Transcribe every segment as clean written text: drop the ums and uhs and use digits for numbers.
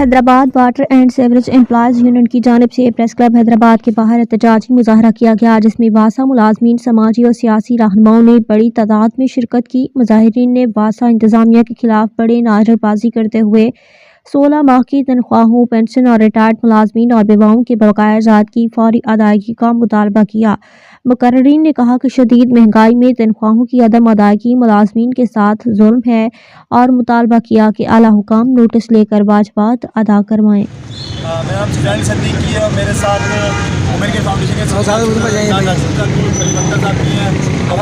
Hyderabad water and sewerage employees union की जानिब से प्रेस क्लब हैदराबाद के बाहर एहतजाजी मुजाहरा किया गया, जिसमें वासा मुलाजमीन, समाजी और सियासी रहनुमाओं ने बड़ी तादाद में शिरकत की। मुजाहिरीन ने वासा इंतजामिया के खिलाफ बड़े नारेबाजी करते हुए 16 माह की तनख्वाहों, पेंशन और रिटायर्ड मुलाजमीन और बेवाओं के बकाया जात की फौरी अदायगी का मुतालबा किया। मुकर्रीरीन ने कहा कि शदीद महंगाई में तनख्वाहों की अदम अदायगी मुलाजमीन के साथ जुल्म है और मुतालबा किया कि आला हुकाम नोटिस लेकर वाजबात अदा करवाएं। मेरा नाम सिद्धांत सदीकी है और मेरे साथ उमर के फाउंडेशन के साहब भी हैं और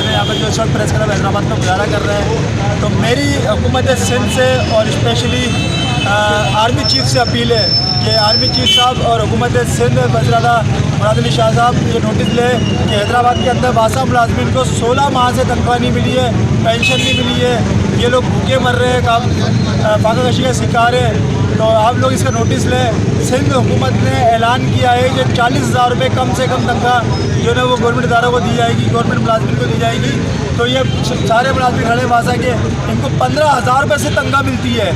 यहाँ पर जो इस वक्त प्रेस क्लब हैदराबाद में गुजारा कर रहे हैं। तो मेरी हुकूमत सिंध से और स्पेशली आर्मी चीफ से अपील है कि आर्मी चीफ साहब और हुकूमत सिंध वज़ीर-ए-आला मुराद अली शाह साहब ये नोटिस ले कि हैदराबाद के अंदर वासा मुलाजमीन को 16 माह से तनख्वाह नहीं मिली है, पेंशन नहीं मिली है, ये लोग भूखे मर रहे हैं, फाका कशी का शिकार है। तो आप लोग इसका नोटिस लें। सिंध हुकूमत ने ऐलान किया है कि 40,000 रुपये कम से कम तनख्वाह जो है वो गवर्नमेंट इदारों को दी जाएगी, गवर्नमेंट मुलाजमीन को दी जाएगी। तो ये सारे मुलाजमीन खड़े वासा के इनको 15,000 रुपये से तनख्वाह मिलती है,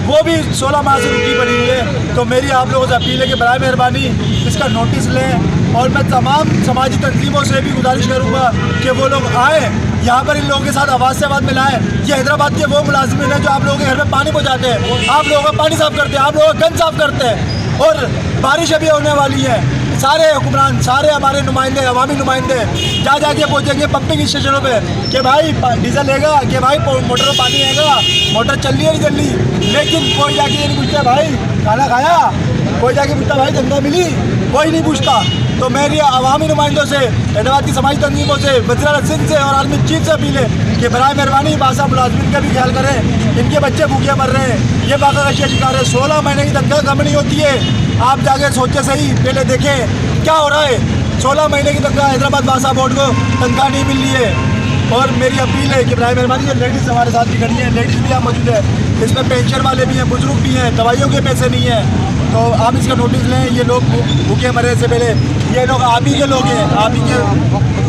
वो भी 16 माह से रुकी पड़ी है। तो मेरी आप लोगों से अपील है कि बराए मेहरबानी इसका नोटिस लें और मैं तमाम समाजी तंजीमों से भी गुजारिश करूँगा कि वो लोग आए यहाँ पर इन लोगों के साथ आवाज़ से आवाज़ मिलाएं। ये हैदराबाद के वो मुलाजिमीन हैं जो आप लोगों के घर में पानी पहुँचाते हैं, आप लोगों का पानी साफ़ करते हैं, आप लोगों का गंद साफ़ करते हैं और बारिश अभी होने वाली है। सारे हुक्मरान, सारे हमारे नुमाइंदे, अवामी नुमाइंदे जाके पहुँचेंगे पंपिंग स्टेशनों पे कि भाई डीजल लेगा, कि भाई मोटर में पानी आएगा, मोटर चल रही है नहीं चल रही। लेकिन कोई जाके ये नहीं पूछता भाई खाना खाया, कोई जाके पूछता भाई धंधा मिली, कोई नहीं पूछता। तो मेरी अवामी नुमाइंदों से, हैदराबाद की समाजी तंजीमों से, वज़ीर-ए-आला सिंध से और आर्मी चीफ से अपील है कि बराए मेहरबानी वासा मुलाजमीन का भी ख्याल करें। इनके बच्चे भूखे मर रहे हैं, ये फाका कशी का शिकार है। 16 महीने की तनख्वाह कम नहीं होती है। आप जाके सोचे सही, पहले देखें क्या हो रहा है। 16 महीने की तनख्वाह हैदराबाद वासा बोर्ड को तनख्वाह नहीं मिल रही है। और मेरी अपील है कि बराए मेहरबानी जो लेडीज़ हमारे साथ भी खड़ी हैं, लेडीज़ भी यहाँ मौजूद है, इसमें पेंशन वाले भी हैं, बुजुर्ग भी हैं, दवाइयों के पैसे नहीं हैं। तो आप इसका नोटिस लें। ये लोग भूखे मरने से पहले, ये लोग आप ही के लोग हैं, आप ही के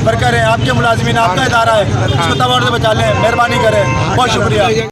वर्कर हैं, आपके मुलाजमीन, आपका इदारा है, इसको तबाह से बचा लें, मेहरबानी करें। बहुत शुक्रिया।